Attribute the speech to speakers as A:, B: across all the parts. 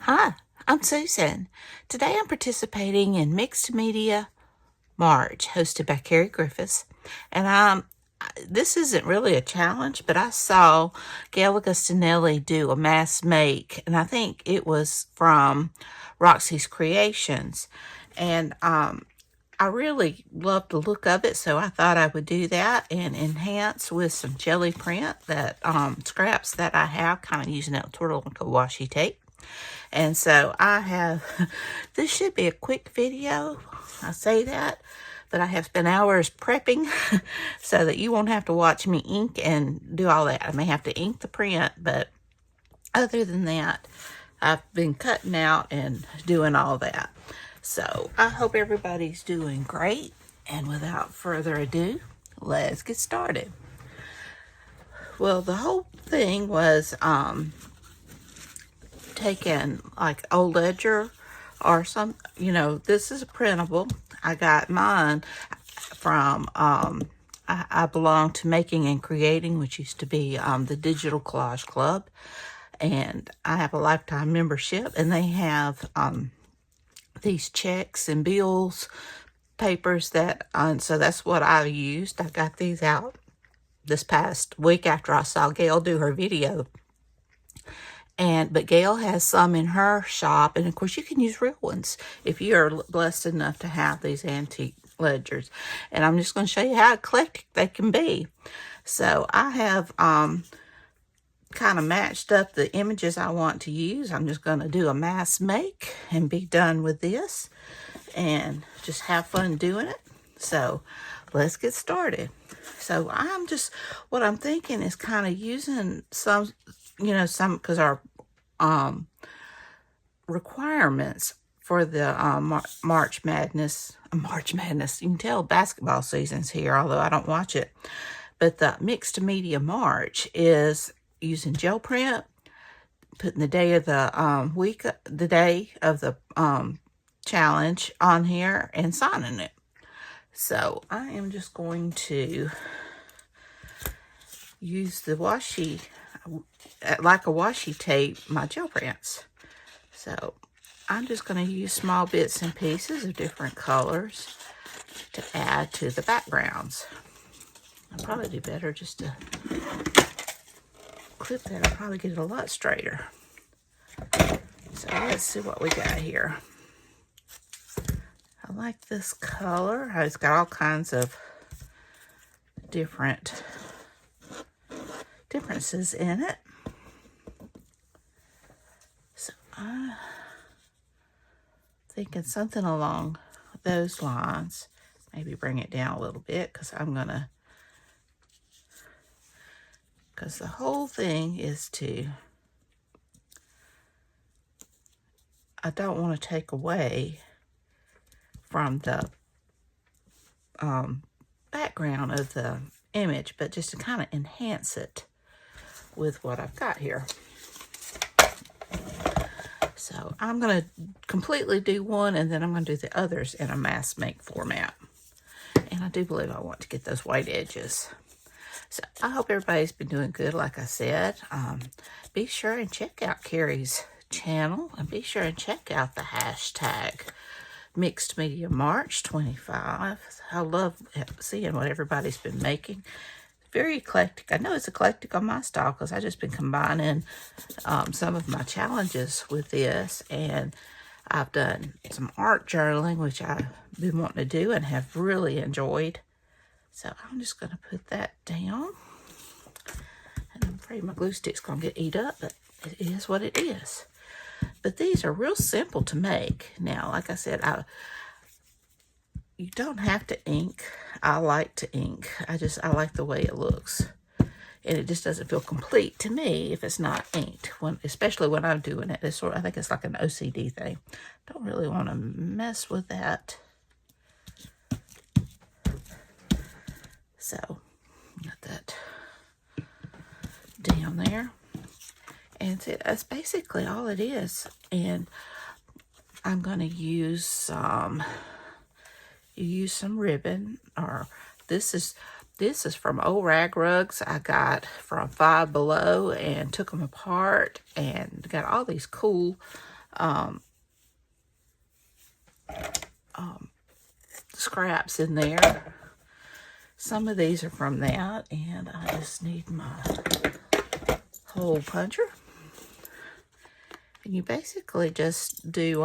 A: Hi, I'm Susan. Today I'm participating in Mixed Media March, hosted by Carrie Griffiths. And this isn't really a challenge, but I saw Gail Agustinelli do a mass make, and I think it was from Roxy's Creations. And I really love the look of it, so I thought I would do that and enhance with some jelly print that scraps that I have, kind of using it sort of like a washi tape. And so I have, this should be a quick video, I say that, but I have spent hours prepping so that you won't have to watch me ink and do all that. I may have to ink the print, but other than that, I've been cutting out and doing all that. So I hope everybody's doing great. And without further ado, let's get started. Well, the whole thing was taking like old ledger or some, this is a printable. I got mine from, I belong to Making and Creating, which used to be the Digital Collage Club. And I have a lifetime membership, and they have these checks and bills, papers that, so that's what I used. I got these out this past week after I saw Gail do her video. But Gail has some in her shop, and of course you can use real ones if you're blessed enough to have these antique ledgers. And I'm just going to show you how eclectic they can be. So I have kind of matched up the images I want to use. I'm just going to do a mass make and be done with this and just have fun doing it. So let's get started. So what I'm thinking is kind of using some, because our requirements for the March Madness, you can tell basketball season's here, although I don't watch it. But the Mixed Media March is using gel print, putting the day of the week, the day of the challenge on here, and signing it. So I am just going to use the washi, like a washi tape, my gel prints. So I'm just going to use small bits and pieces of different colors to add to the backgrounds. I'll probably do better just to clip that. I'll probably get it a lot straighter. So let's see what we got here. I like this color. It's got all kinds of differences in it. So I'm thinking something along those lines. Maybe bring it down a little bit because the whole thing is I don't want to take away from the background of the image, but just to kind of enhance it with what I've got here. So I'm going to completely do one, and then I'm going to do the others in a mass make format. And I do believe I want to get those white edges. So I hope everybody's been doing good, like I said. Be sure and check out Carrie's channel, and be sure and check out the hashtag Mixed Media March 25. I love seeing what everybody's been making. Very eclectic. I know it's eclectic on my style because I've just been combining some of my challenges with this, and I've done some art journaling, which I've been wanting to do and have really enjoyed. So I'm just going to put that down. And I'm afraid my glue stick's going to get eat up, but it is what it is. But these are real simple to make. Now, like I said, you don't have to ink. I like to ink. I like the way it looks. And it just doesn't feel complete to me if it's not inked, especially when I'm doing it. I think it's like an OCD thing. Don't really want to mess with that. So, got that down there. And that's basically all it is. And I'm going to use some ribbon, or this is from old rag rugs I got from Five Below and took them apart and got all these cool scraps in there. Some of these are from that, and I just need my hole puncher. And you basically just do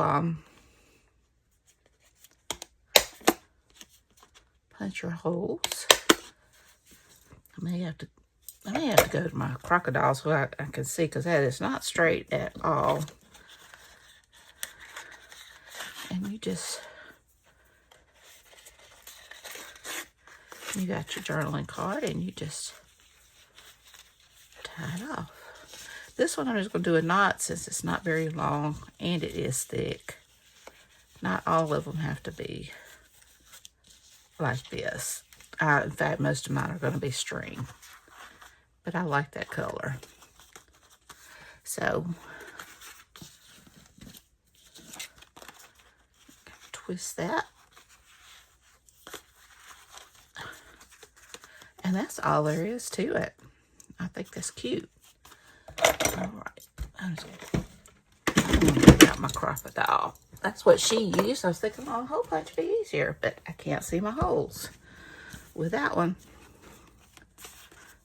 A: punch your holes. I may have to go to my crocodile so I can see, because that is not straight at all. And you got your journaling card, and you just tie it off. This one I'm just going to do a knot since it's not very long and it is thick. Not all of them have to be like this. In fact, most of mine are going to be string. But I like that color. So, twist that. And that's all there is to it. I think that's cute. All right. I'm going to get out my crocodile. That's what she used. I was thinking, oh, a whole bunch would be easier, but I can't see my holes with that one.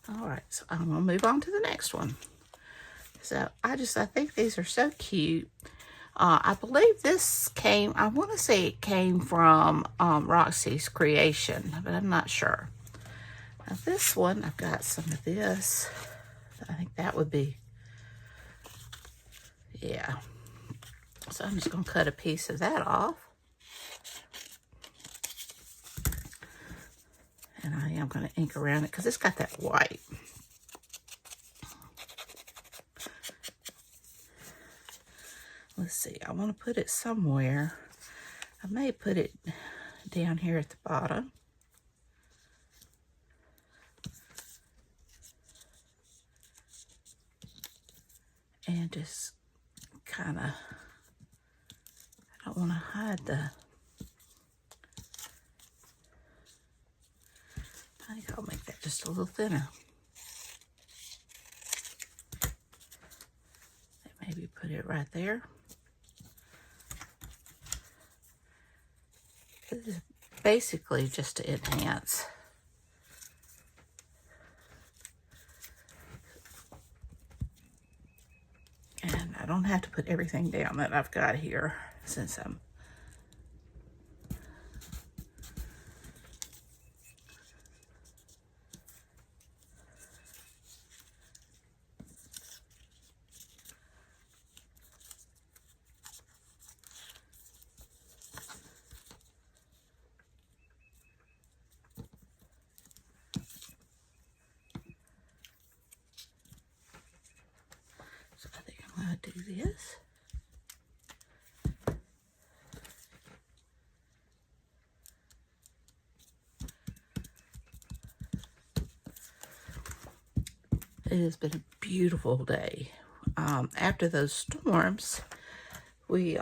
A: All right, so I'm going to move on to the next one. So I think these are so cute. I believe this I want to say it came from Roxy's creation, but I'm not sure. Now this one, I've got some of this. I think that would be, yeah. So I'm just going to cut a piece of that off. And I am going to ink around it because it's got that white. Let's see, I want to put it somewhere. I may put it down here at the bottom. And just kind of, I don't want to hide the, I think I'll make that just a little thinner. Maybe put it right there. This is basically just to enhance. And I don't have to put everything down that I've got here since I'm do this. It has been a beautiful day. After those storms, it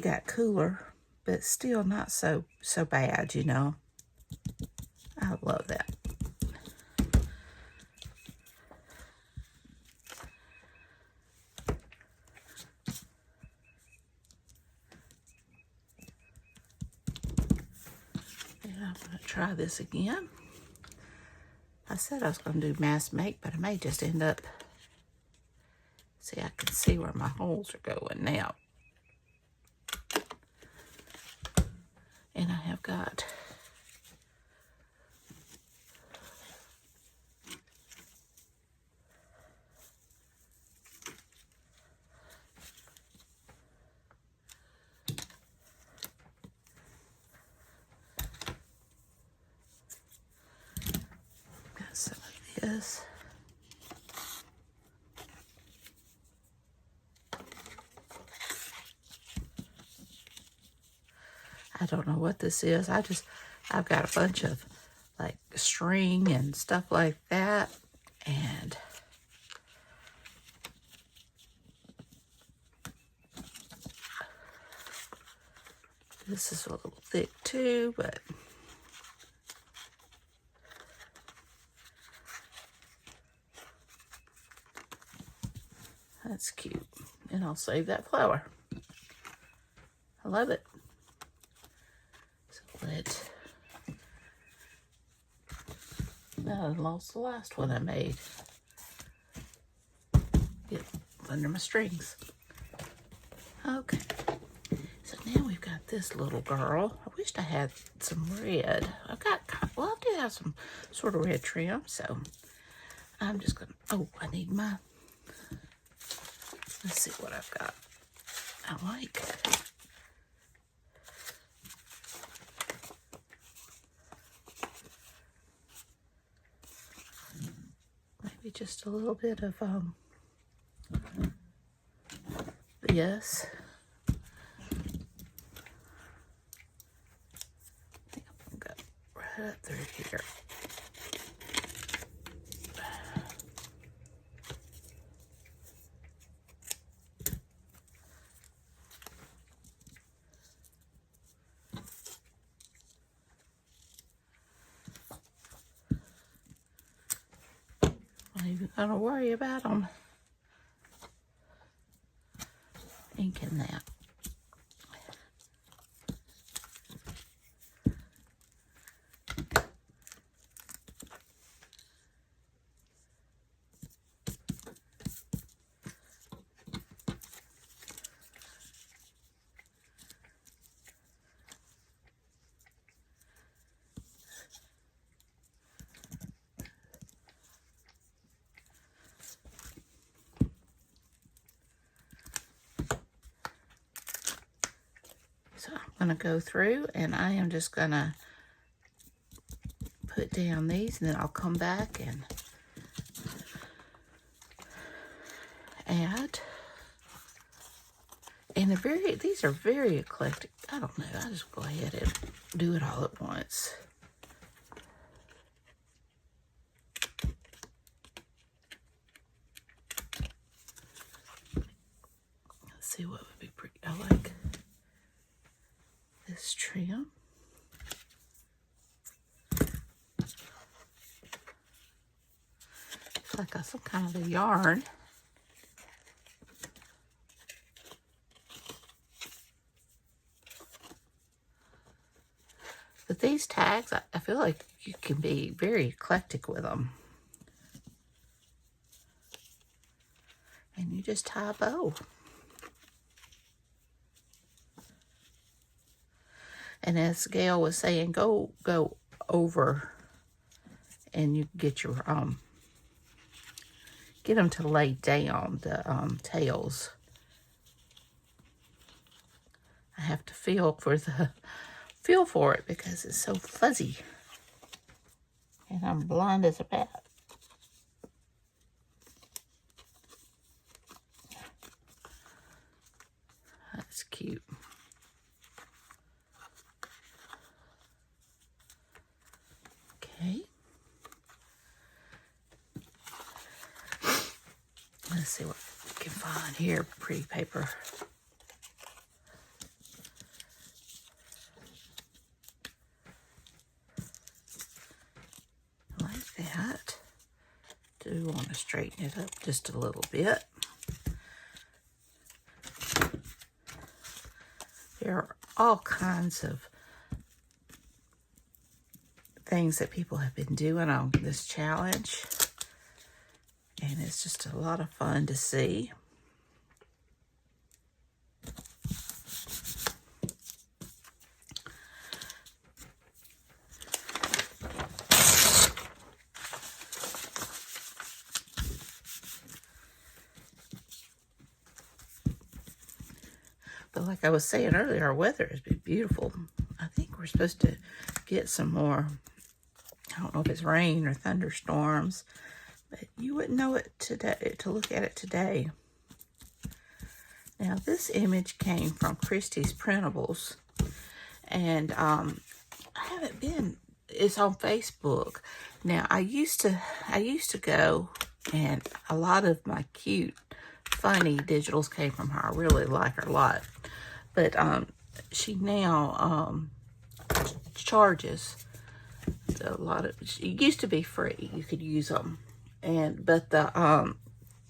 A: got cooler, but still not so bad, you know. I love that. I'm going to try this again. I said I was going to do mass make, but I may just end up, see, I can see where my holes are going now. And I have got some of this. I don't know what this is. I've got a bunch of like string and stuff like that. And this is a little thick too, but that's cute. And I'll save that flower. I love it. So I lost the last one I made. Get under my strings. Okay. So now we've got this little girl. I wished I had some red. I do have some sort of red trim, so I'm just gonna, I need my, let's see what I've got. I like. Maybe just a little bit of, yes. I think I'm gonna go right up through here. I'm not even gonna worry about them inking that. So I'm going to go through and I am just going to put down these, and then I'll come back and add. And these are very eclectic. I don't know. I just go ahead and do it all at once. Let's see what would be pretty. I like this trim. It's like some kind of a yarn. But these tags, I feel like you can be very eclectic with them. And you just tie a bow. And as Gail was saying, go over and you get your get them to lay down the tails. I have to feel for it because it's so fuzzy. And I'm blind as a bat. That's cute. Okay. Let's see what we can find here. Pretty paper. Like that. Do want to straighten it up just a little bit. There are all kinds of things that people have been doing on this challenge, and it's just a lot of fun to see. But like I was saying earlier, our weather has been beautiful. I think we're supposed to get some more, I don't know if it's rain or thunderstorms, but you wouldn't know it today to look at it today. Now this image came from Christie's Printables, and I haven't been, it's on Facebook. Now I used to go, and a lot of my cute, funny digitals came from her. I really like her a lot. But she now charges a lot of, it used to be free, you could use them, but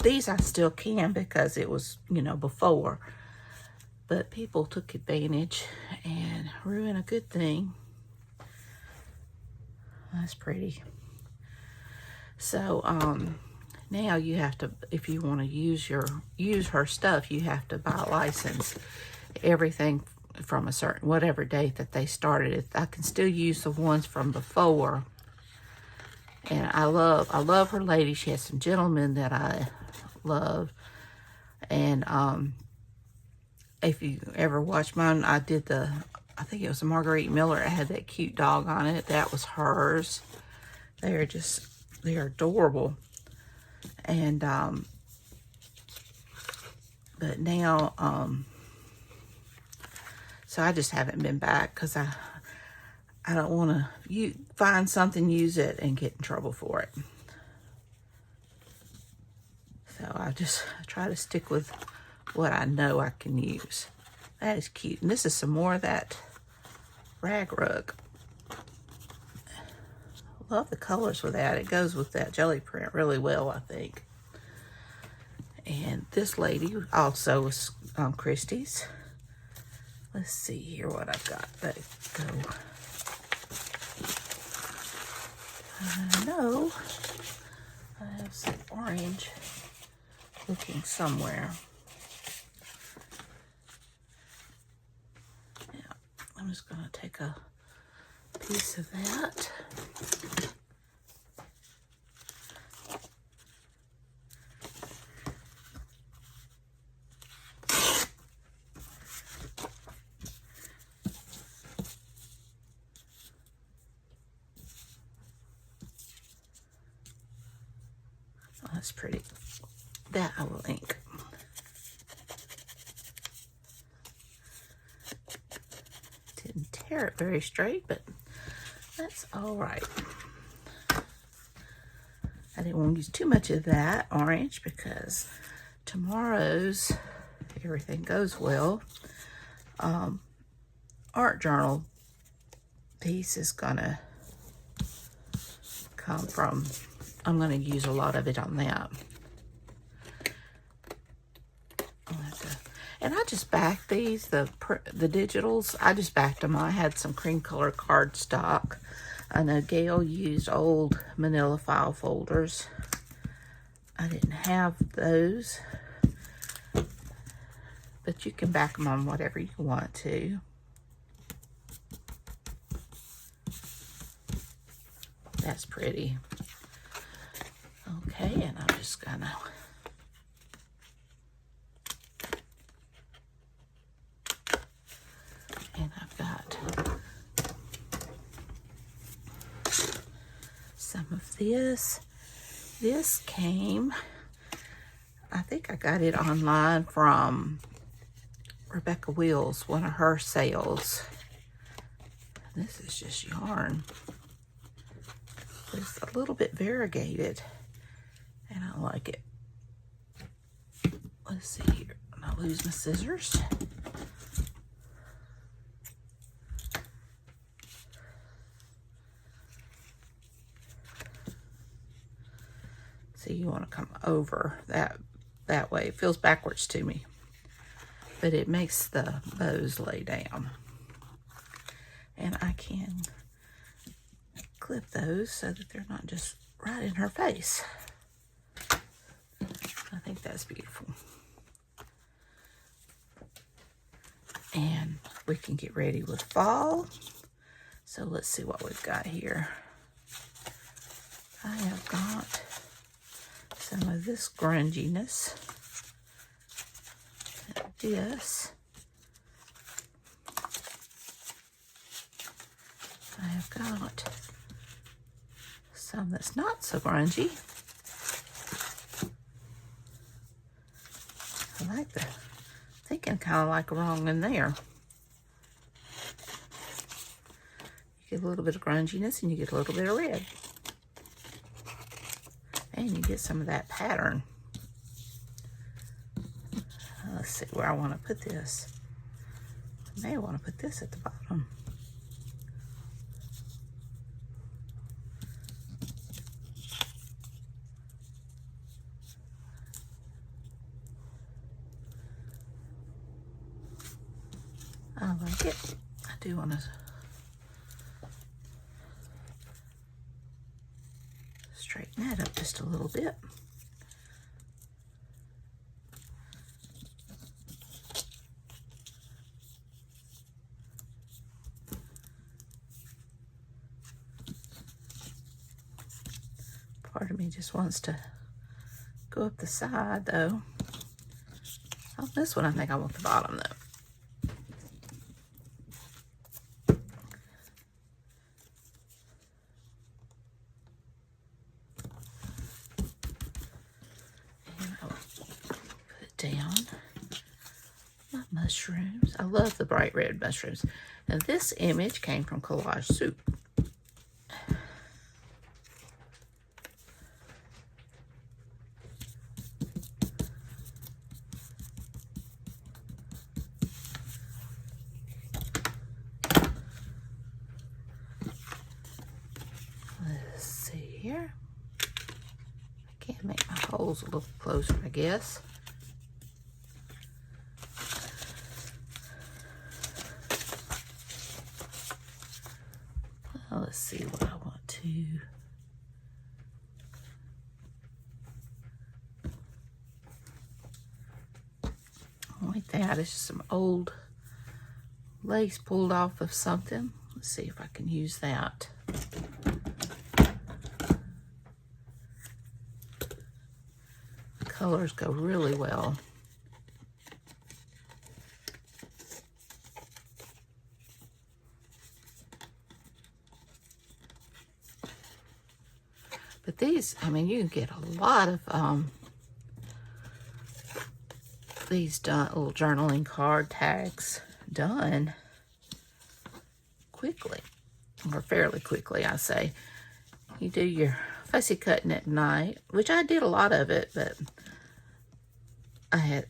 A: these I still can because it was, you know, before. But people took advantage and ruined a good thing. That's pretty. So, now you have to, if you want to use her stuff, you have to buy a license. Everything from a certain, whatever date that they started it. I can still use the ones from before. And I love her lady. She has some gentlemen that I love. And if you ever watch mine, I did I think it was a Marguerite Miller. It had that cute dog on it. That was hers. They're adorable. And but now so I just haven't been back because I don't want to find something, use it, and get in trouble for it. So I try to stick with what I know I can use. That is cute. And this is some more of that rag rug. Love the colors with that. It goes with that jelly print really well, I think. And this lady also was Christie's. Let's see here what I've got. Let it go. I know I have some orange looking somewhere. Yeah, I'm just going to take a piece of that. Oh, that's pretty. That I will ink. Didn't tear it very straight, but that's all right. I didn't want to use too much of that orange because tomorrow's, if everything goes well, art journal piece is gonna come from, I'm gonna use a lot of it on that. And I just backed these, the digitals. I just backed them. I had some cream color cardstock. I know Gail used old manila file folders. I didn't have those. But you can back them on whatever you want to. That's pretty. Okay, and I'm just gonna and I've got some of this. This came, I think I got it online from Rebecca Wills, one of her sales. This is just yarn. It's a little bit variegated, and I like it. Let's see here. I lose my scissors. So you want to come over that way. It feels backwards to me, but it makes the bows lay down. And I can clip those so that they're not just right in her face. I think that's beautiful. And we can get ready with fall. So let's see what we've got here. I have got some of this grunginess. This. I have got some that's not so grungy. I like the thinking kind of like wrong in there. You get a little bit of grunginess and you get a little bit of red. And you get some of that pattern. Let's see where I want to put this. I may want to put this at the bottom. like it. I do want to straighten that up just a little bit. Part of me just wants to go up the side though. On this one, I think I want the bottom though. Down my mushrooms. I love the bright red mushrooms. And this image came from Collage Soup. Let's see here. I can't make my holes a little closer, I guess. Let's see what I want to. Like that. It's just some old lace pulled off of something. Let's see if I can use that. The colors go really well. But these, I mean, you can get a lot of these little journaling card tags done quickly, or fairly quickly, I say. You do your fussy cutting at night, which I did a lot of it, but I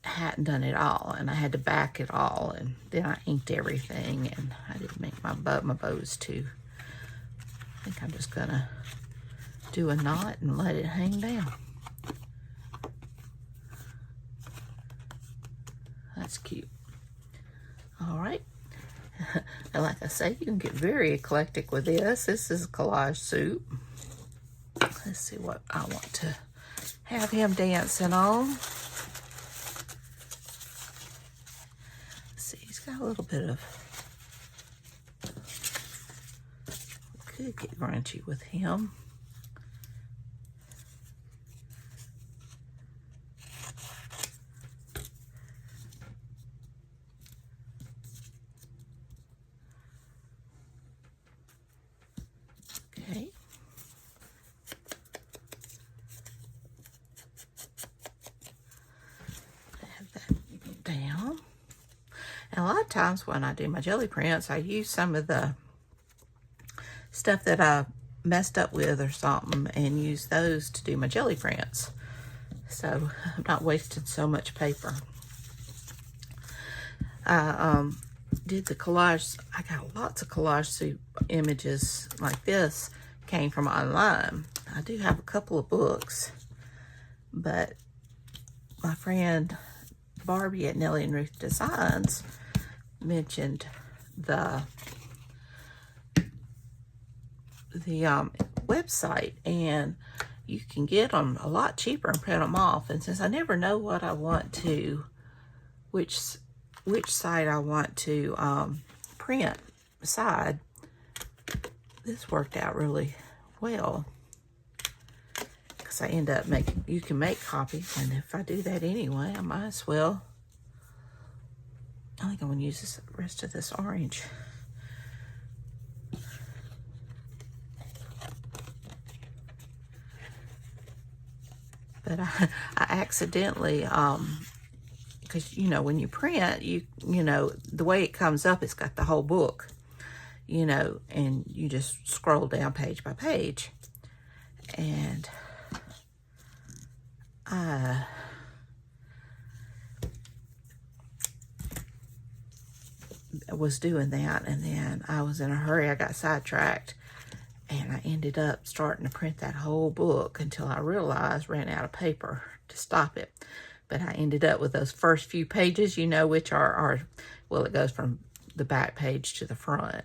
A: hadn't done it all, and I had to back it all, and then I inked everything, and I didn't make my bows too. I think I'm just gonna do a knot and let it hang down. That's cute. All right. And like I say, you can get very eclectic with this. This is Collage Soup. Let's see what I want to have him dancing on. Let's see, he's got a little bit of, could get grunchy with him. Okay. Have that down. And a lot of times when I do my jelly prints, I use some of the stuff that I messed up with or something and use those to do my jelly prints. So I'm not wasting so much paper. I did the collage. I got lots of Collage Soup images like this, came from online. I do have a couple of books, but my friend Barbie at Nellie and Ruth Designs mentioned the website, and you can get them a lot cheaper and print them off. And since I never know what I want to, which side I want to print beside, this worked out really well, because I end up making, you can make copies, and if I do that anyway, I might as well. I think I'm going to use the rest of this orange. But I accidentally, because, you know, when you print, you know, the way it comes up, it's got the whole book, you know, and you just scroll down page by page. And I was doing that, and then I was in a hurry. I got sidetracked, and I ended up starting to print that whole book until I realized ran out of paper to stop it. But I ended up with those first few pages, you know, which are well, it goes from the back page to the front.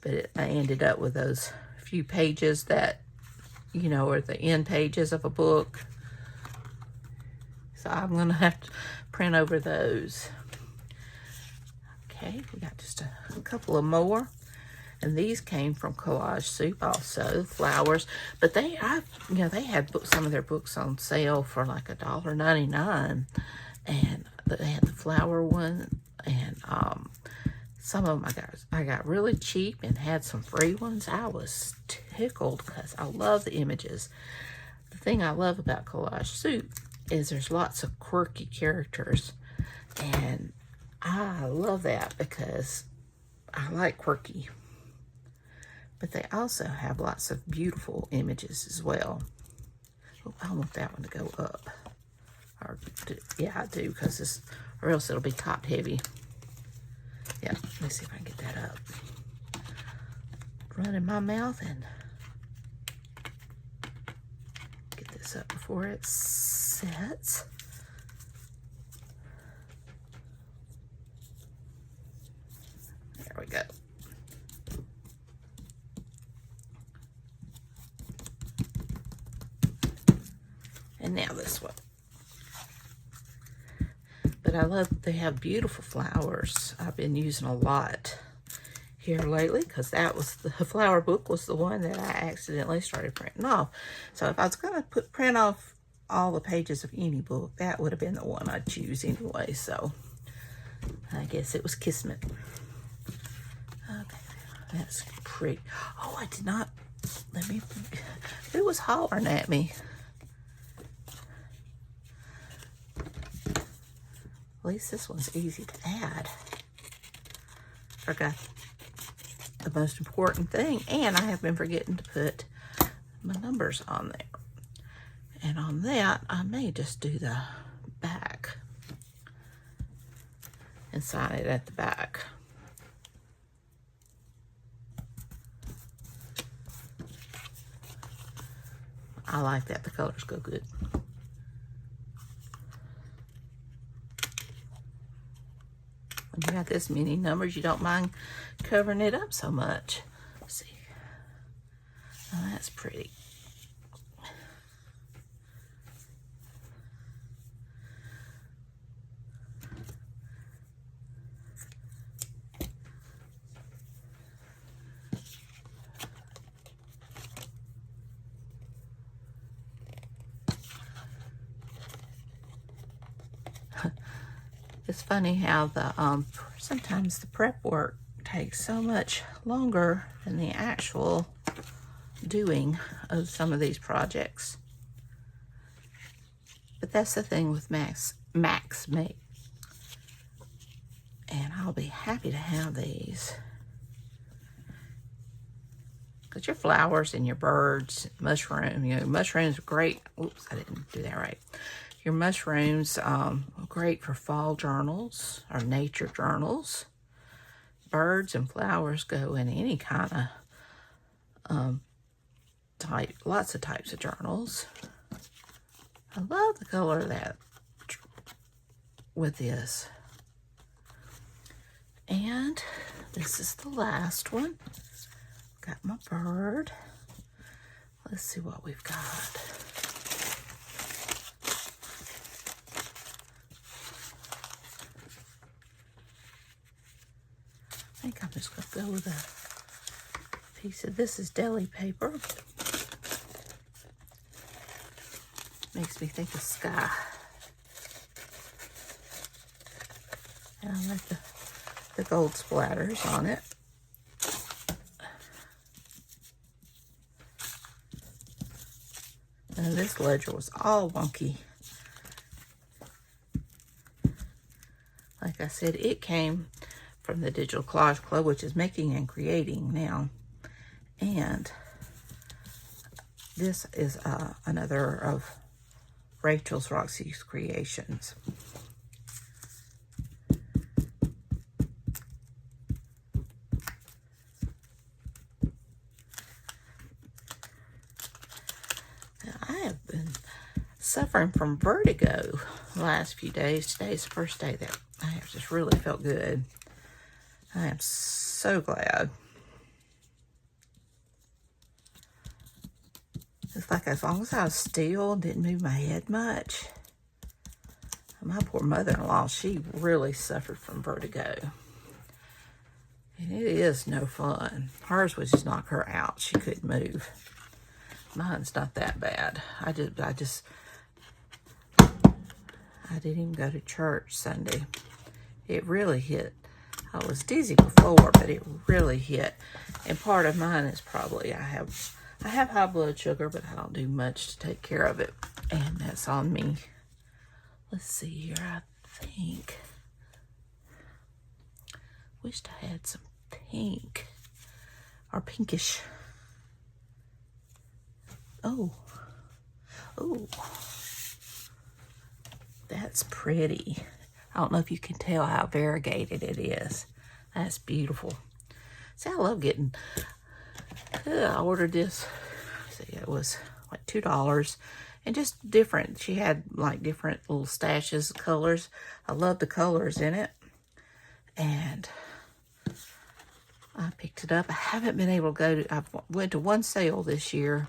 A: But I ended up with those few pages that, you know, are the end pages of a book. So I'm going to have to print over those. Okay, we got just a couple of more. And these came from Collage Soup also, flowers. But they had some of their books on sale for like $1.99. And they had the flower one, and some of them I got really cheap and had some free ones. I was tickled because I love the images. The thing I love about Collage Soup is there's lots of quirky characters, and I love that because I like quirky. But they also have lots of beautiful images as well. Oh, I want that one to go up. Yeah, I do, because or else it'll be top heavy. Yeah, let me see if I can get that up. Run in my mouth and get this up before it sets. There we go. And now this one. But I love they have beautiful flowers. I've been using a lot here lately because that was the flower book was the one that I accidentally started printing off. So if I was going to print off all the pages of any book, that would have been the one I'd choose anyway. So I guess it was kismet. Okay, that's pretty. Oh, I did not. It was hollering at me. At least this one's easy to add. Forgot the most important thing, and I have been forgetting to put my numbers on there. And on that, I may just do the back and sign it at the back. I like that. The colors go good. When you got this many numbers, you don't mind covering it up so much. Let's see. Oh, that's pretty. It's funny how the sometimes the prep work takes so much longer than the actual doing of some of these projects. But that's the thing with Max Make. And I'll be happy to have these. Because your flowers and your birds, mushrooms are great. Oops, I didn't do that right. Your mushrooms are great for fall journals or nature journals. Birds and flowers go in any kind of type, lots of types of journals. I love the color of that with this. And this is the last one. Got my bird. Let's see what we've got. I think I'm just going to go with a piece of this is deli paper. Makes me think of sky. And I like the gold splatters on it. And this ledger was all wonky. Like I said, it came from the Digital Collage Club, which is Making and Creating now. And this is another of Rachel's Roxy's creations. Now, I have been suffering from vertigo the last few days. Today's the first day that I have just really felt good. I am so glad. It's like as long as I was still and didn't move my head much. My poor mother-in-law, she really suffered from vertigo. And it is no fun. Hers would just knock her out. She couldn't move. Mine's not that bad. I didn't even go to church Sunday. It really hit. I was dizzy before, but it really hit. And part of mine is probably I have high blood sugar, but I don't do much to take care of it. And that's on me. Let's see here. I think. Wished I had some pink or pinkish. Oh, that's pretty. I don't know if you can tell how variegated it is. That's beautiful. See, I love getting, I ordered this. See, it was like $2 and just different. She had like different little stashes of colors. I love the colors in it. And I picked it up. I haven't been able to go to, I went to one sale this year.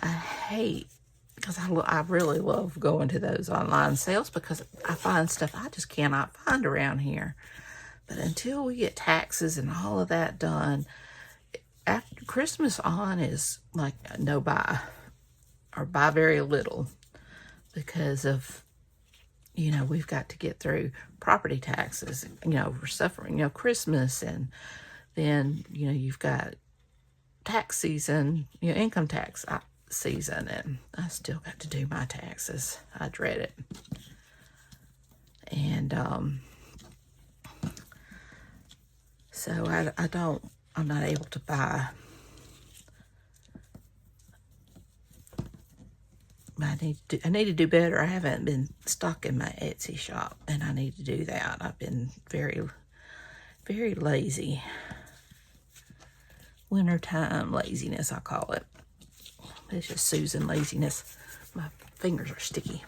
A: I hate, because I really love going to those online sales because I find stuff I just cannot find around here. But until we get taxes and all of that done, after Christmas on is like no buy or buy very little because of, you know, we've got to get through property taxes, you know, we're suffering, you know, Christmas, and then, you know, you've got tax season, you know, income tax season, and I still got to do my taxes. I dread it. And so I'm not able to buy. I need to do better. I haven't been stocking my Etsy shop, and I need to do that. I've been very, very lazy. Wintertime laziness, I call it. It's just Susan laziness. My fingers are sticky.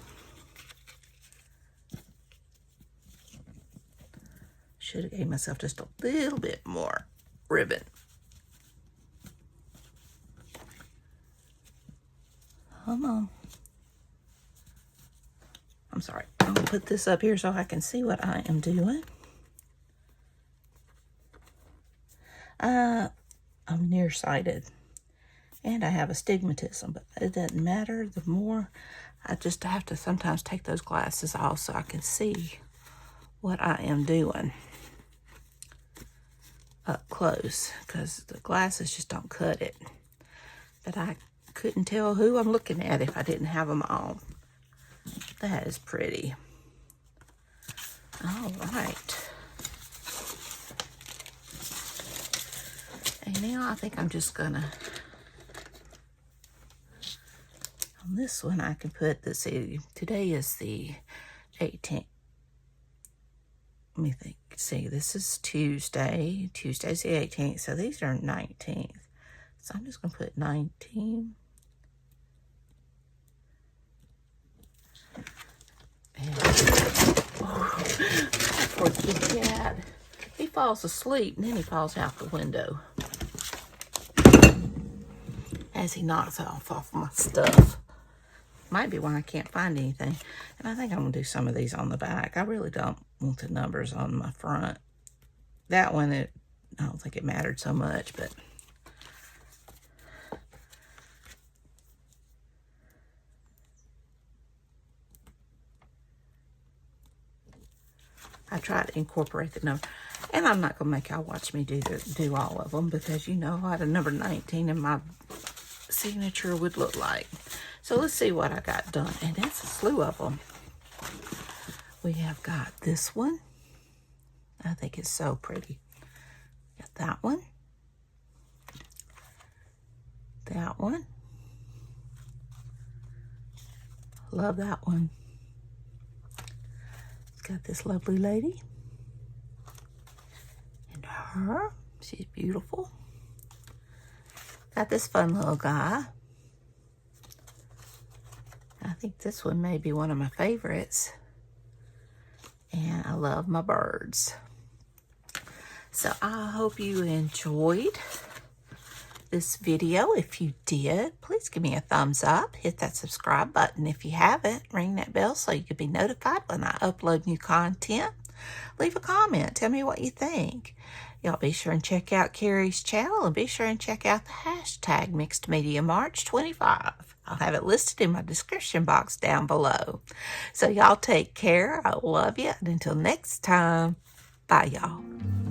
A: Should have gave myself just a little bit more ribbon. Come on. I'm sorry. I'm going to put this up here so I can see what I am doing. I'm nearsighted. And I have astigmatism, but it doesn't matter. The more, I just have to sometimes take those glasses off so I can see what I am doing up close, because the glasses just don't cut it. But I couldn't tell who I'm looking at if I didn't have them on. That is pretty. All right. And now I think I'm just gonna, on this one I can put the, see, today is the 18th. Let me think. See, this is Tuesday. Tuesday's the 18th, so these are 19th. So I'm just gonna put 19. And, oh, poor kitty cat. He falls asleep and then he falls out the window as he knocks off my stuff. Might be why I can't find anything. And I think I'm gonna do some of these on the back. I really don't want the numbers on my front. That one, I don't think it mattered so much, but I try to incorporate the number. And I'm not gonna make y'all watch me do all of them, because you know what a number 19 in my signature would look like. So let's see what I got done. And that's a slew of them. We have got this one. I think it's so pretty. Got that one. That one. Love that one. It's got this lovely lady. And her. She's beautiful. Got this fun little guy. I think this one may be one of my favorites. And I love my birds. So I hope you enjoyed this video. If you did, please give me a thumbs up. Hit that subscribe button if you haven't. Ring that bell so you can be notified when I upload new content. Leave a comment. Tell me what you think. Y'all be sure and check out Carrie's channel, and be sure and check out the hashtag Mixed Media March 25. I'll have it listed in my description box down below. So y'all take care. I love you. And until next time, bye y'all.